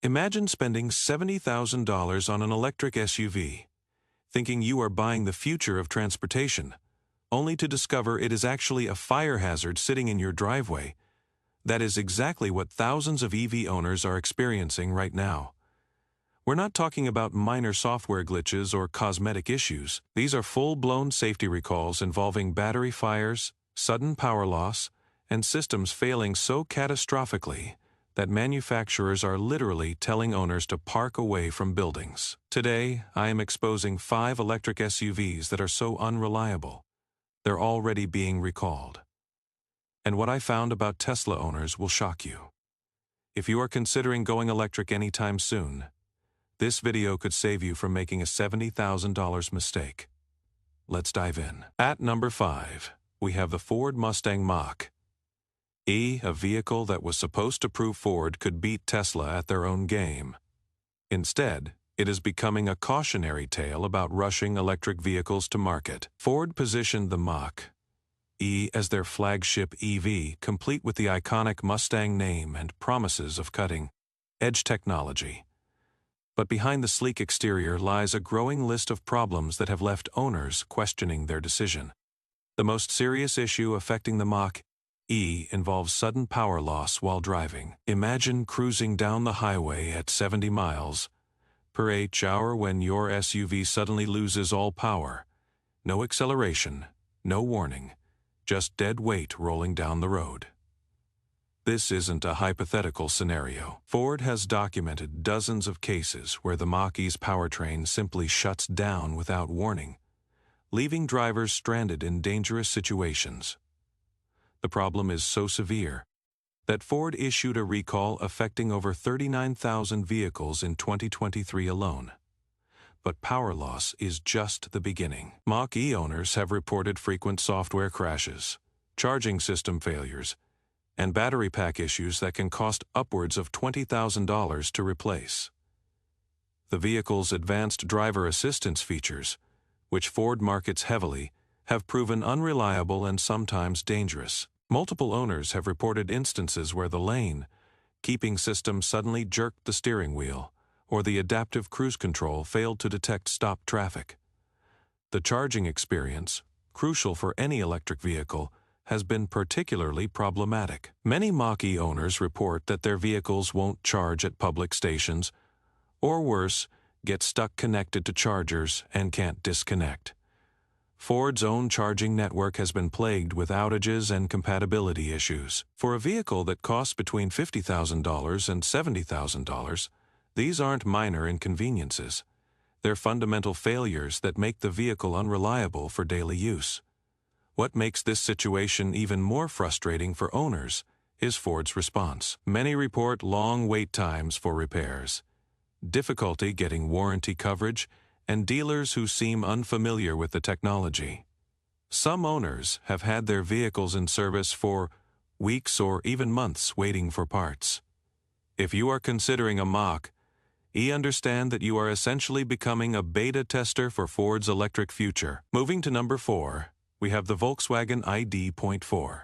Imagine spending $70,000 on an electric SUV, thinking you are buying the future of transportation, only to discover it is actually a fire hazard sitting in your driveway. That is exactly what thousands of EV owners are experiencing right now. We're not talking about minor software glitches or cosmetic issues. These are full-blown safety recalls involving battery fires, sudden power loss, and systems failing so catastrophically that manufacturers are literally telling owners to park away from buildings. Today, I am exposing 5 electric SUVs that are so unreliable. They're already being recalled. And what I found about Tesla owners will shock you. If you are considering going electric anytime soon, this video could save you from making a $70,000 mistake. Let's dive in. At number 5, we have the Ford Mustang Mach-E, a vehicle that was supposed to prove Ford could beat Tesla at their own game. Instead, it is becoming a cautionary tale about rushing electric vehicles to market. Ford positioned the Mach-E as their flagship EV, complete with the iconic Mustang name and promises of cutting-edge technology. But behind the sleek exterior lies a growing list of problems that have left owners questioning their decision. The most serious issue affecting the Mach-E involves sudden power loss while driving. Imagine cruising down the highway at 70 miles per hour when your SUV suddenly loses all power. No acceleration, no warning, just dead weight rolling down the road. This isn't a hypothetical scenario. Ford has documented dozens of cases where the Mach-E's powertrain simply shuts down without warning, leaving drivers stranded in dangerous situations. The problem is so severe that Ford issued a recall affecting over 39,000 vehicles in 2023 alone. But power loss is just the beginning. Mach-E owners have reported frequent software crashes, charging system failures, and battery pack issues that can cost upwards of $20,000 to replace. The vehicle's advanced driver assistance features, which Ford markets heavily, have proven unreliable and sometimes dangerous. Multiple owners have reported instances where the lane-keeping system suddenly jerked the steering wheel, or the adaptive cruise control failed to detect stopped traffic. The charging experience, crucial for any electric vehicle, has been particularly problematic. Many Mach-E owners report that their vehicles won't charge at public stations, or worse, get stuck connected to chargers and can't disconnect. Ford's own charging network has been plagued with outages and compatibility issues. For a vehicle that costs between $50,000 and $70,000, these aren't minor inconveniences. They're fundamental failures that make the vehicle unreliable for daily use. What makes this situation even more frustrating for owners is Ford's response. Many report long wait times for repairs, difficulty getting warranty coverage, and dealers who seem unfamiliar with the technology. Some owners have had their vehicles in service for weeks or even months waiting for parts. If you are considering a Mach-E, understand that you are essentially becoming a beta tester for Ford's electric future. Moving to number 4, we have the Volkswagen ID.4,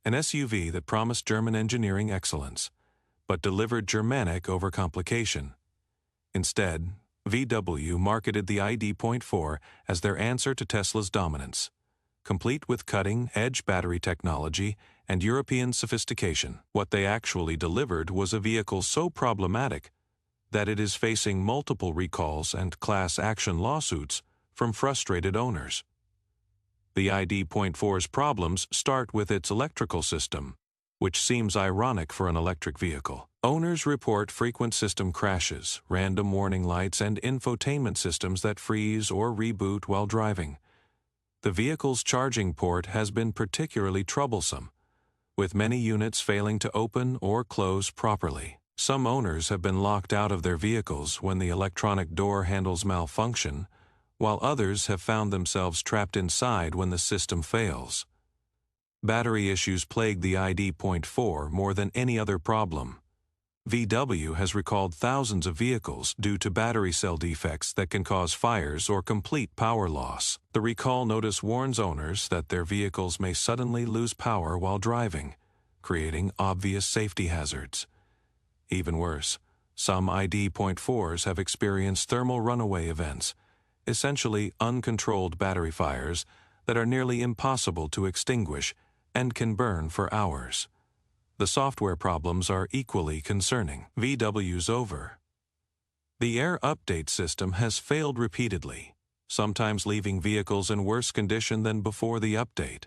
an SUV that promised German engineering excellence, but delivered Germanic overcomplication. Instead, VW marketed the ID.4 as their answer to Tesla's dominance, complete with cutting-edge battery technology and European sophistication. What they actually delivered was a vehicle so problematic that it is facing multiple recalls and class action lawsuits from frustrated owners. The ID.4's problems start with its electrical system, which seems ironic for an electric vehicle. Owners report frequent system crashes, random warning lights, and infotainment systems that freeze or reboot while driving. The vehicle's charging port has been particularly troublesome, with many units failing to open or close properly. Some owners have been locked out of their vehicles when the electronic door handles malfunction, while others have found themselves trapped inside when the system fails. Battery issues plague the ID.4 more than any other problem. VW has recalled thousands of vehicles due to battery cell defects that can cause fires or complete power loss. The recall notice warns owners that their vehicles may suddenly lose power while driving, creating obvious safety hazards. Even worse, Some ID.4s have experienced thermal runaway events, essentially uncontrolled battery fires that are nearly impossible to extinguish and can burn for hours. The software problems are equally concerning. VW's over. The air update system has failed repeatedly, sometimes leaving vehicles in worse condition than before the update.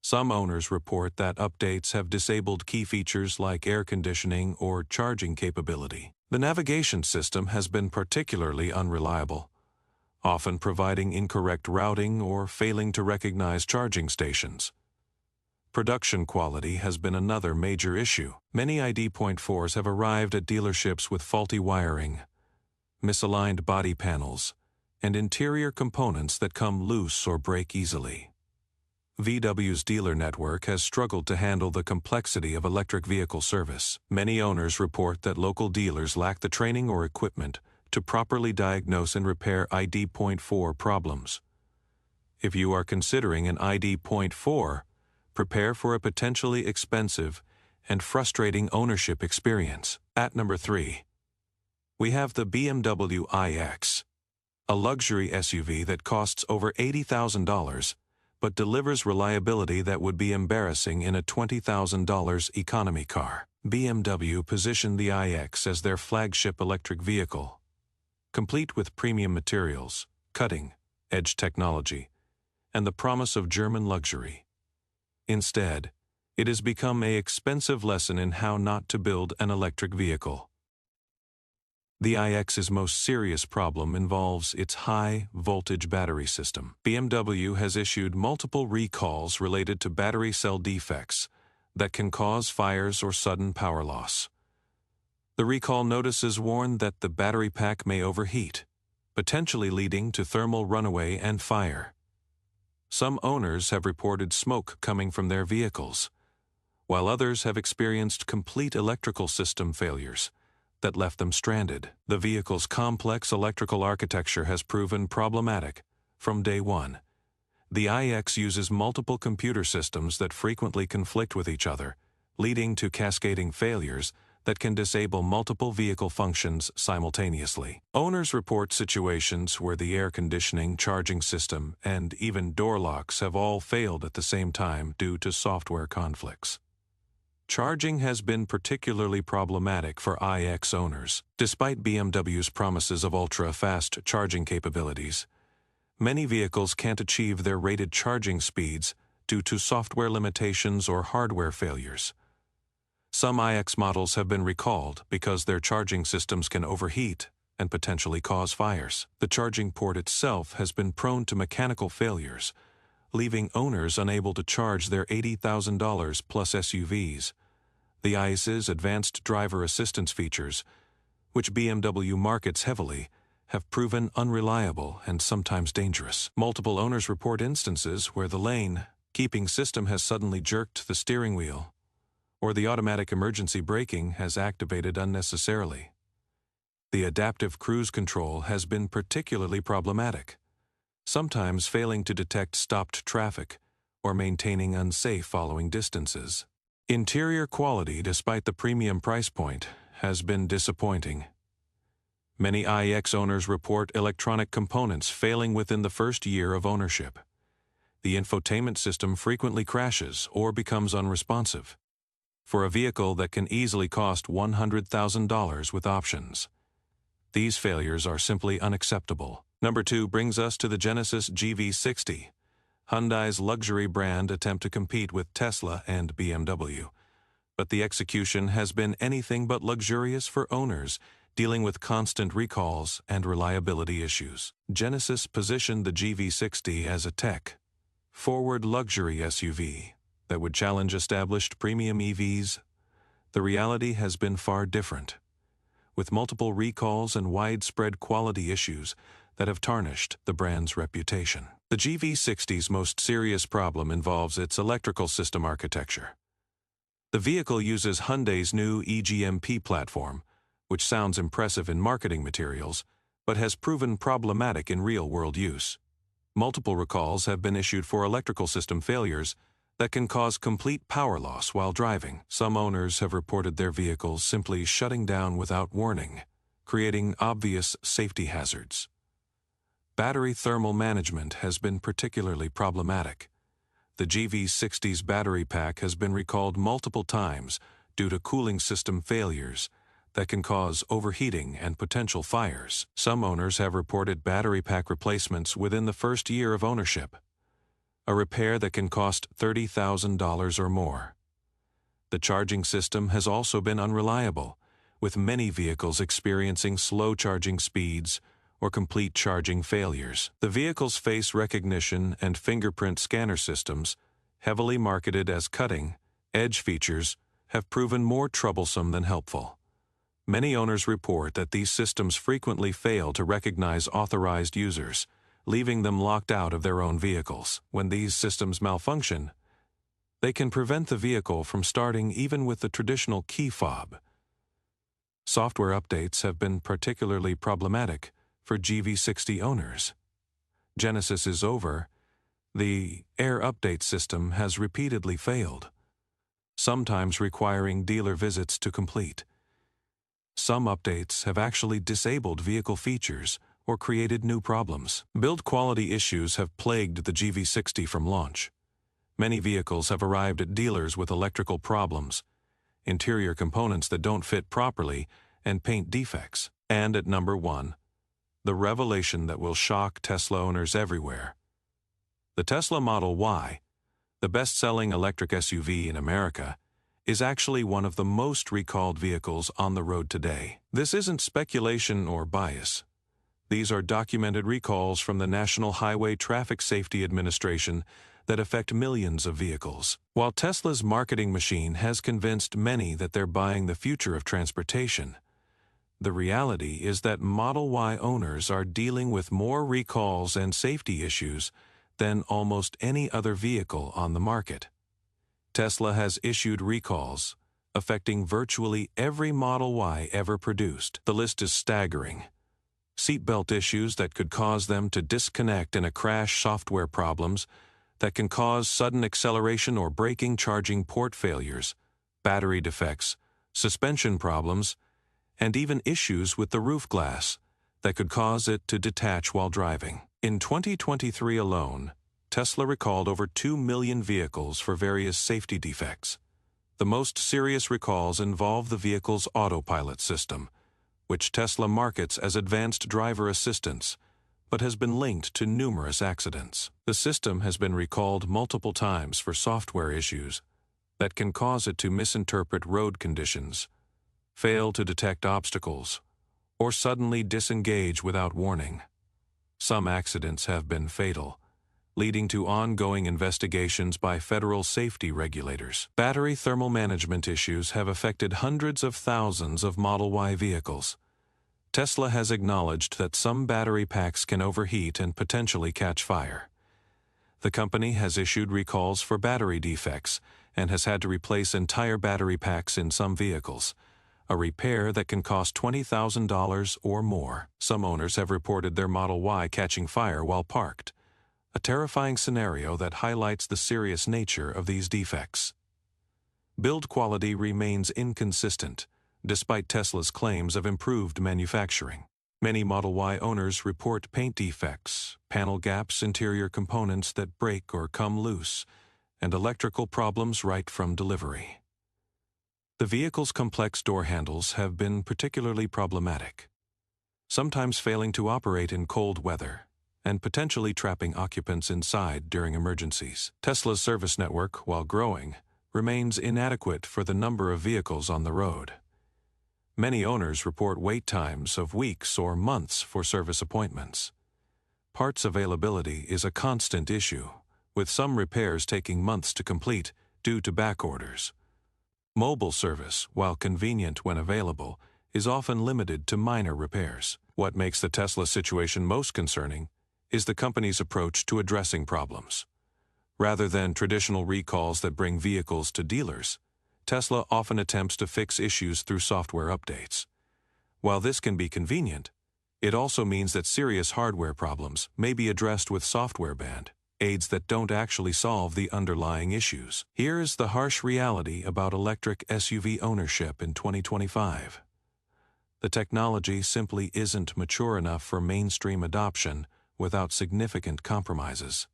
Some owners report that updates have disabled key features like air conditioning or charging capability. The navigation system has been particularly unreliable, often providing incorrect routing or failing to recognize charging stations. Production quality has been another major issue. Many ID.4s have arrived at dealerships with faulty wiring, misaligned body panels, and interior components that come loose or break easily. VW's dealer network has struggled to handle the complexity of electric vehicle service. Many owners report that local dealers lack the training or equipment to properly diagnose and repair ID.4 problems. If you are considering an ID.4, prepare for a potentially expensive and frustrating ownership experience. At number 3, we have the BMW iX, a luxury SUV that costs over $80,000 but delivers reliability that would be embarrassing in a $20,000 economy car. BMW positioned the iX as their flagship electric vehicle, complete with premium materials, cutting-edge technology, and the promise of German luxury. Instead, it has become an expensive lesson in how not to build an electric vehicle. The iX's most serious problem involves its high-voltage battery system. BMW has issued multiple recalls related to battery cell defects that can cause fires or sudden power loss. The recall notices warn that the battery pack may overheat, potentially leading to thermal runaway and fire. Some owners have reported smoke coming from their vehicles, while others have experienced complete electrical system failures that left them stranded. The vehicle's complex electrical architecture has proven problematic from day one. The iX uses multiple computer systems that frequently conflict with each other, leading to cascading failures that can disable multiple vehicle functions simultaneously. Owners report situations where the air conditioning, charging system, and even door locks have all failed at the same time due to software conflicts. Charging has been particularly problematic for iX owners. Despite BMW's promises of ultra-fast charging capabilities, many vehicles can't achieve their rated charging speeds due to software limitations or hardware failures. Some iX models have been recalled because their charging systems can overheat and potentially cause fires. The charging port itself has been prone to mechanical failures, leaving owners unable to charge their $80,000 plus SUVs. The iX's advanced driver assistance features, which BMW markets heavily, have proven unreliable and sometimes dangerous. Multiple owners report instances where the lane-keeping system has suddenly jerked the steering wheel, or the automatic emergency braking has activated unnecessarily. The adaptive cruise control has been particularly problematic, sometimes failing to detect stopped traffic or maintaining unsafe following distances. Interior quality, despite the premium price point, has been disappointing. Many iX owners report electronic components failing within the first year of ownership. The infotainment system frequently crashes or becomes unresponsive, for a vehicle that can easily cost $100,000 with options. These failures are simply unacceptable. Number 2 brings us to the Genesis GV60, Hyundai's luxury brand attempt to compete with Tesla and BMW. But the execution has been anything but luxurious for owners dealing with constant recalls and reliability issues. Genesis positioned the GV60 as a tech-forward luxury SUV that would challenge established premium EVs. The reality has been far different, with multiple recalls and widespread quality issues that have tarnished the brand's reputation. The GV60's most serious problem involves its electrical system architecture. The vehicle uses Hyundai's new eGMP platform, which sounds impressive in marketing materials, but has proven problematic in real-world use. Multiple recalls have been issued for electrical system failures that can cause complete power loss while driving. Some owners have reported their vehicles simply shutting down without warning, creating obvious safety hazards. Battery thermal management has been particularly problematic. The GV60's battery pack has been recalled multiple times due to cooling system failures that can cause overheating and potential fires. Some owners have reported battery pack replacements within the first year of ownership, a repair that can cost $30,000 or more. The charging system has also been unreliable, with many vehicles experiencing slow charging speeds or complete charging failures. The vehicle's face recognition and fingerprint scanner systems, heavily marketed as cutting-edge features, have proven more troublesome than helpful. Many owners report that these systems frequently fail to recognize authorized users, leaving them locked out of their own vehicles. When these systems malfunction, they can prevent the vehicle from starting even with the traditional key fob. Software updates have been particularly problematic for GV60 owners. Genesis is over. The Air update system has repeatedly failed, sometimes requiring dealer visits to complete. Some updates have actually disabled vehicle features or created new problems. Build quality issues have plagued the GV60 from launch. Many vehicles have arrived at dealers with electrical problems, interior components that don't fit properly, and paint defects. And at number 1, the revelation that will shock Tesla owners everywhere. The Tesla Model Y, the best-selling electric SUV in America, is actually one of the most recalled vehicles on the road today. This isn't speculation or bias. These are documented recalls from the National Highway Traffic Safety Administration that affect millions of vehicles. While Tesla's marketing machine has convinced many that they're buying the future of transportation, the reality is that Model Y owners are dealing with more recalls and safety issues than almost any other vehicle on the market. Tesla has issued recalls affecting virtually every Model Y ever produced. The list is staggering. Seatbelt issues that could cause them to disconnect in a crash, software problems that can cause sudden acceleration or braking, charging port failures, battery defects, suspension problems, and even issues with the roof glass that could cause it to detach while driving. In 2023 alone, Tesla recalled over 2 million vehicles for various safety defects. The most serious recalls involve the vehicle's autopilot system, which Tesla markets as advanced driver assistance, but has been linked to numerous accidents. The system has been recalled multiple times for software issues that can cause it to misinterpret road conditions, fail to detect obstacles, or suddenly disengage without warning. Some accidents have been fatal, leading to ongoing investigations by federal safety regulators. Battery thermal management issues have affected hundreds of thousands of Model Y vehicles. Tesla has acknowledged that some battery packs can overheat and potentially catch fire. The company has issued recalls for battery defects and has had to replace entire battery packs in some vehicles, a repair that can cost $20,000 or more. Some owners have reported their Model Y catching fire while parked, a terrifying scenario that highlights the serious nature of these defects. Build quality remains inconsistent, despite Tesla's claims of improved manufacturing. Many Model Y owners report paint defects, panel gaps, interior components that break or come loose, and electrical problems right from delivery. The vehicle's complex door handles have been particularly problematic, sometimes failing to operate in cold weather and potentially trapping occupants inside during emergencies. Tesla's service network, while growing, remains inadequate for the number of vehicles on the road. Many owners report wait times of weeks or months for service appointments. Parts availability is a constant issue, with some repairs taking months to complete due to back orders. Mobile service, while convenient when available, is often limited to minor repairs. What makes the Tesla situation most concerning is the company's approach to addressing problems. Rather than traditional recalls that bring vehicles to dealers, Tesla often attempts to fix issues through software updates. While this can be convenient, it also means that serious hardware problems may be addressed with software band. aids that don't actually solve the underlying issues. Here's the harsh reality about electric SUV ownership in 2025. The technology simply isn't mature enough for mainstream adoption without significant compromises.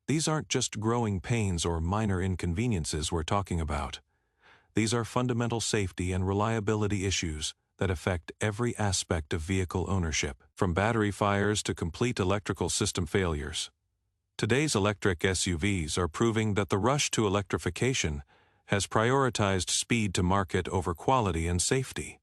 These aren't just growing pains or minor inconveniences we're talking about. These are fundamental safety and reliability issues that affect every aspect of vehicle ownership, from battery fires to complete electrical system failures. Today's electric SUVs are proving that the rush to electrification has prioritized speed to market over quality and safety.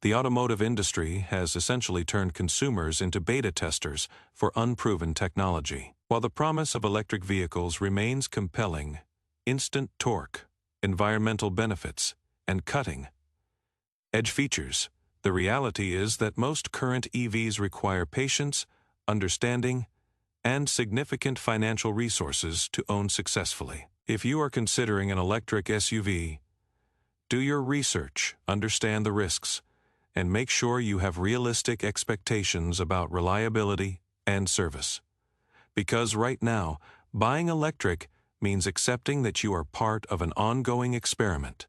The automotive industry has essentially turned consumers into beta testers for unproven technology. While the promise of electric vehicles remains compelling, instant torque, environmental benefits, and cutting-edge features, the reality is that most current EVs require patience, understanding, and significant financial resources to own successfully. If you are considering an electric SUV, do your research, understand the risks, and make sure you have realistic expectations about reliability and service. Because right now, buying electric means accepting that you are part of an ongoing experiment.